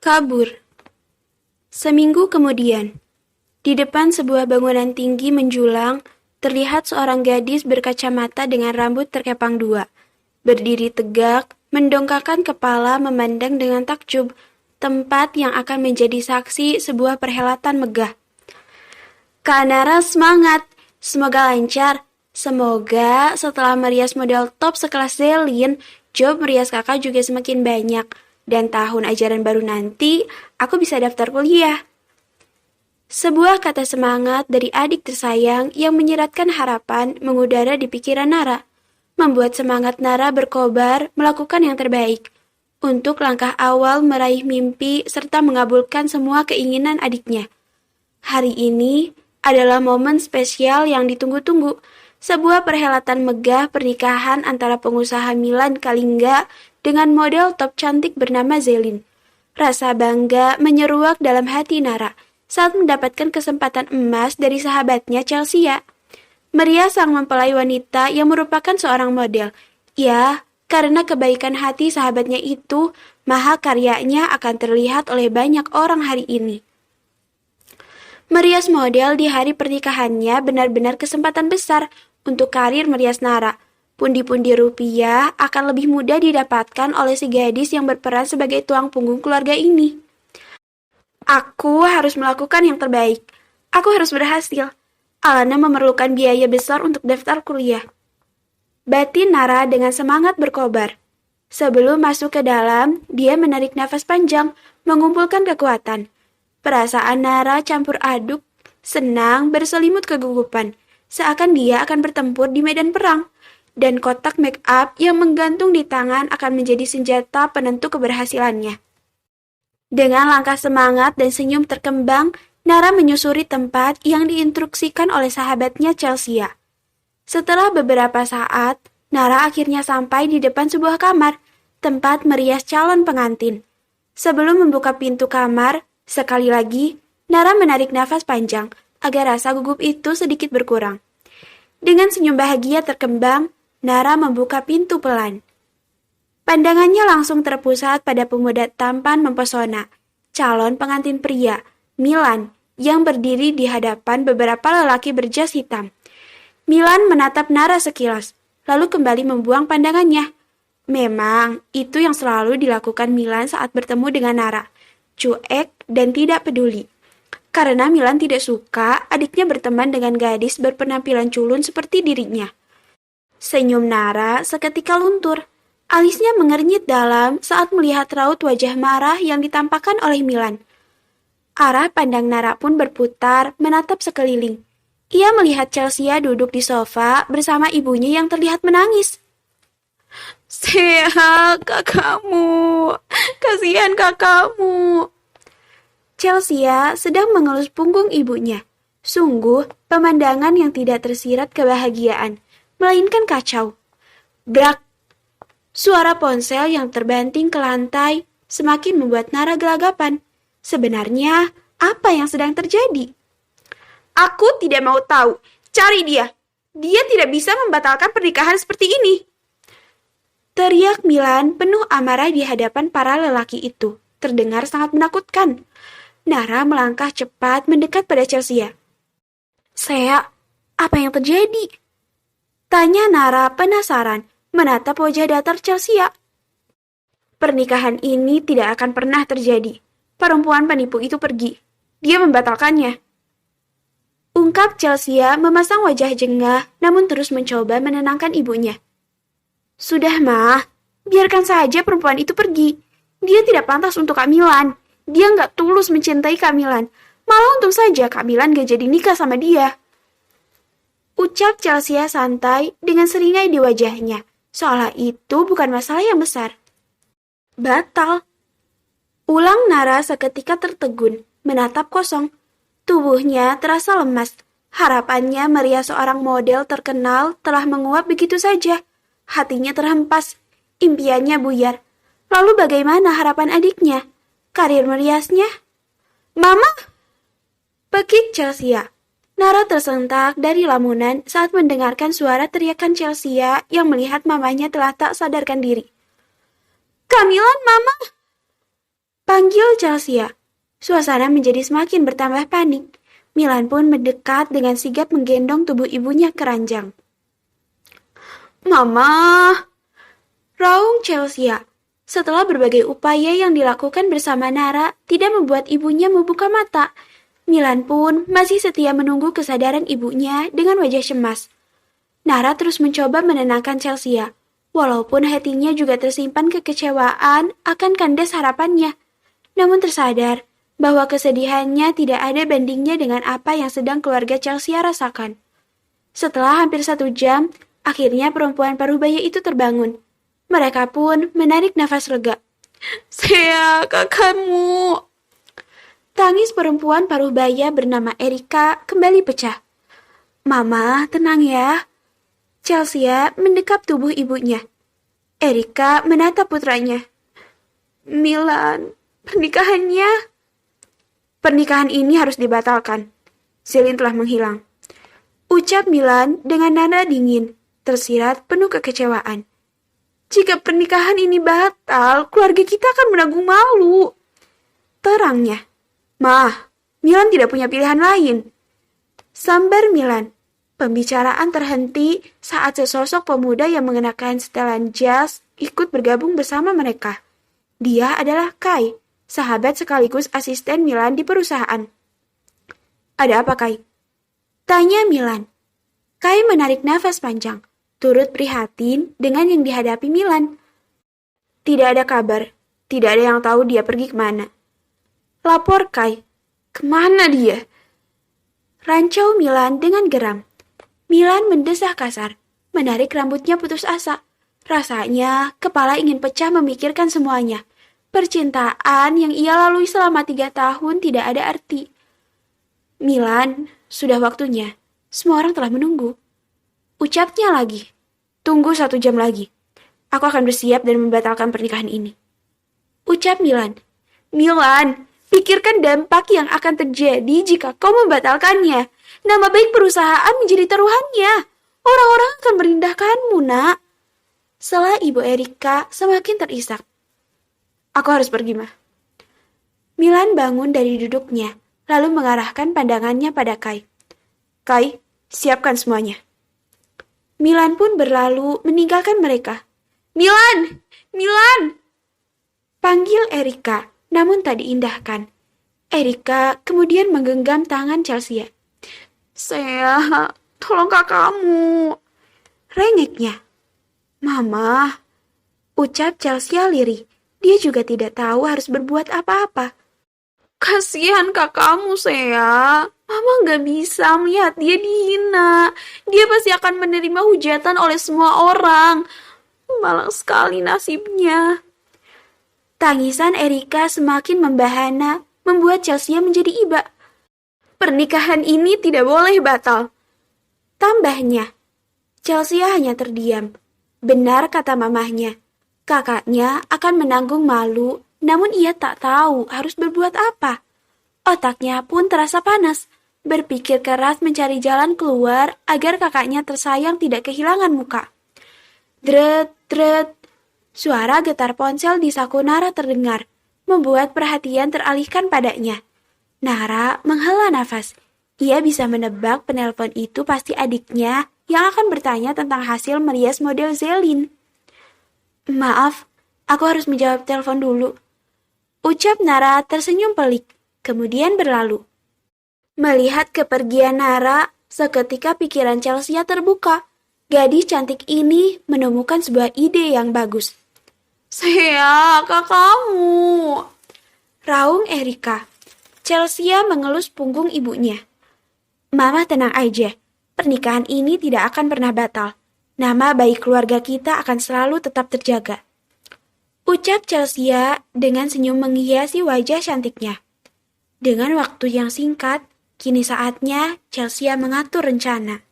Kabur. Seminggu kemudian, di depan sebuah bangunan tinggi menjulang, terlihat seorang gadis berkacamata dengan rambut terkepang dua, berdiri tegak, mendongakkan kepala memandang dengan takjub tempat yang akan menjadi saksi sebuah perhelatan megah. Kak Nara semangat, semoga lancar. Semoga setelah merias model top sekelas Zelin, job merias kakak juga semakin banyak. Dan tahun ajaran baru nanti, aku bisa daftar kuliah. Sebuah kata semangat dari adik tersayang yang menyiratkan harapan mengudara di pikiran Nara, membuat semangat Nara berkobar melakukan yang terbaik untuk langkah awal meraih mimpi serta mengabulkan semua keinginan adiknya. Hari ini adalah momen spesial yang ditunggu-tunggu, sebuah perhelatan megah pernikahan antara pengusaha Milan Kalingga dengan model top cantik bernama Zelin. Rasa bangga menyeruak dalam hati Nara saat mendapatkan kesempatan emas dari sahabatnya Chelsea. Maria sang mempelai wanita yang merupakan seorang model. Ya, karena kebaikan hati sahabatnya itu, mahakaryanya akan terlihat oleh banyak orang hari ini. Merias model di hari pernikahannya benar-benar kesempatan besar untuk karir merias Nara. Pundi-pundi rupiah akan lebih mudah didapatkan oleh si gadis yang berperan sebagai tulang punggung keluarga ini. Aku harus melakukan yang terbaik. Aku harus berhasil. Alana memerlukan biaya besar untuk daftar kuliah. Batin Nara dengan semangat berkobar. Sebelum masuk ke dalam, dia menarik nafas panjang, mengumpulkan kekuatan. Perasaan Nara campur aduk, senang, berselimut kegugupan, seakan dia akan bertempur di medan perang. Dan kotak make up yang menggantung di tangan akan menjadi senjata penentu keberhasilannya. Dengan langkah semangat dan senyum terkembang, Nara menyusuri tempat yang diinstruksikan oleh sahabatnya Chelsea. Setelah beberapa saat, Nara akhirnya sampai di depan sebuah kamar, tempat merias calon pengantin. Sebelum membuka pintu kamar, sekali lagi, Nara menarik nafas panjang agar rasa gugup itu sedikit berkurang. Dengan senyum bahagia terkembang, Nara membuka pintu pelan. Pandangannya langsung terpusat pada pemuda tampan mempesona, calon pengantin pria, Milan, yang berdiri di hadapan beberapa lelaki berjas hitam. Milan menatap Nara sekilas, lalu kembali membuang pandangannya. Memang, itu yang selalu dilakukan Milan saat bertemu dengan Nara, cuek dan tidak peduli. Karena Milan tidak suka adiknya berteman dengan gadis berpenampilan culun seperti dirinya. Senyum Nara seketika luntur. Alisnya mengernyit dalam saat melihat raut wajah marah yang ditampakkan oleh Milan. Arah pandang Nara pun berputar menatap sekeliling. Ia melihat Chelsea duduk di sofa bersama ibunya yang terlihat menangis. "Sehat kakakmu, kasihan kakakmu." Chelsea sedang mengelus punggung ibunya. Sungguh pemandangan yang tidak tersirat kebahagiaan, melainkan kacau. Brak! Suara ponsel yang terbanting ke lantai semakin membuat Nara gelagapan. Sebenarnya, apa yang sedang terjadi? "Aku tidak mau tahu. Cari dia. Dia tidak bisa membatalkan pernikahan seperti ini." Teriak Milan penuh amarah di hadapan para lelaki itu. Terdengar sangat menakutkan. Nara melangkah cepat mendekat pada Chelsea. "Saya, apa yang terjadi?" Tanya Nara penasaran, menatap wajah datar Chelsea. "Pernikahan ini tidak akan pernah terjadi. Perempuan penipu itu pergi. Dia membatalkannya." Ungkap Chelsea memasang wajah jengah, namun terus mencoba menenangkan ibunya. "Sudah, Ma. Biarkan saja perempuan itu pergi. Dia tidak pantas untuk Kak Milan. Dia nggak tulus mencintai Kak Milan. Malah untung saja Kak Milan gak jadi nikah sama dia." Ucap Chelsea santai dengan seringai di wajahnya, seolah itu bukan masalah yang besar. "Batal." Ulang Nara seketika tertegun, menatap kosong. Tubuhnya terasa lemas. Harapannya merias seorang model terkenal telah menguap begitu saja. Hatinya terhempas, impiannya buyar. Lalu bagaimana harapan adiknya? Karir meriasnya? "Mama!" Pekik Chelsea. Nara tersentak dari lamunan saat mendengarkan suara teriakan Chelsea yang melihat mamanya telah tak sadarkan diri. "Kak Milan, Mama!" Panggil Chelsea. Suasana menjadi semakin bertambah panik. Milan pun mendekat dengan sigap menggendong tubuh ibunya ke ranjang. Mama! Raung Chelsea. Setelah berbagai upaya yang dilakukan bersama Nara tidak membuat ibunya membuka mata, Milan pun masih setia menunggu kesadaran ibunya dengan wajah cemas. Nara terus mencoba menenangkan Chelsea, walaupun hatinya juga tersimpan kekecewaan akan kandas harapannya. Namun tersadar bahwa kesedihannya tidak ada bandingnya dengan apa yang sedang keluarga Chelsea rasakan. Setelah hampir 1 jam, akhirnya perempuan paruh baya itu terbangun. Mereka pun menarik nafas lega. Saya kakakmu. Tangis perempuan paruh baya bernama Erika kembali pecah. Mama, tenang ya. Chelsea mendekap tubuh ibunya. Erika menatap putranya. Milan, pernikahannya? Pernikahan ini harus dibatalkan. Zelin telah menghilang. Ucap Milan dengan nada dingin, tersirat penuh kekecewaan. Jika pernikahan ini batal, keluarga kita akan menanggung malu. Terangnya. Ma, Milan tidak punya pilihan lain. Sambar Milan. Pembicaraan terhenti saat sesosok pemuda yang mengenakan setelan jas ikut bergabung bersama mereka. Dia adalah Kai, sahabat sekaligus asisten Milan di perusahaan. Ada apa, Kai? Tanya Milan. Kai menarik nafas panjang, turut prihatin dengan yang dihadapi Milan. Tidak ada kabar, tidak ada yang tahu dia pergi kemana. Lapor Kai, kemana dia? Rancau Milan dengan geram. Milan mendesah kasar, menarik rambutnya putus asa. Rasanya kepala ingin pecah memikirkan semuanya. Percintaan yang ia lalui selama 3 tahun tidak ada arti. Milan, sudah waktunya. Semua orang telah menunggu. Ucapnya lagi. Tunggu 1 jam lagi. Aku akan bersiap dan membatalkan pernikahan ini. Ucap Milan. Milan, pikirkan dampak yang akan terjadi jika kau membatalkannya. Nama baik perusahaan menjadi taruhannya. Orang-orang akan merendahkanmu, nak. Setelah Ibu Erika semakin terisak. Aku harus pergi, Ma. Milan bangun dari duduknya, lalu mengarahkan pandangannya pada Kai. Kai, siapkan semuanya. Milan pun berlalu meninggalkan mereka. Milan! Milan! Panggil Erika, namun tak diindahkan. Erika kemudian menggenggam tangan Chelsea. Saya, tolong kakakmu. Rengeknya. Mama, ucap Chelsea lirih. Dia juga tidak tahu harus berbuat apa-apa. Kasihan kakakmu, saya. Mama gak bisa melihat dia dihina. Dia pasti akan menerima hujatan oleh semua orang. Malang sekali nasibnya. Tangisan Erika semakin membahana, membuat Chelsea menjadi iba. Pernikahan ini tidak boleh batal. Tambahnya, Chelsea hanya terdiam. Benar kata mamahnya, kakaknya akan menanggung malu, namun ia tak tahu harus berbuat apa. Otaknya pun terasa panas, berpikir keras mencari jalan keluar agar kakaknya tersayang tidak kehilangan muka. Dret, dret. Suara getar ponsel di saku Nara terdengar, membuat perhatian teralihkan padanya. Nara menghela nafas. Ia bisa menebak penelpon itu pasti adiknya yang akan bertanya tentang hasil merias model Zelin. Maaf, aku harus menjawab telepon dulu. Ucap Nara tersenyum pelik, kemudian berlalu. Melihat kepergian Nara, seketika pikiran Chelsea terbuka. Gadis cantik ini menemukan sebuah ide yang bagus. Saya, kakakmu. Raung Erika. Chelsea mengelus punggung ibunya. Mama tenang aja, pernikahan ini tidak akan pernah batal. Nama baik keluarga kita akan selalu tetap terjaga. Ucap Chelsea dengan senyum menghiasi wajah cantiknya. Dengan waktu yang singkat, kini saatnya Chelsea mengatur rencana.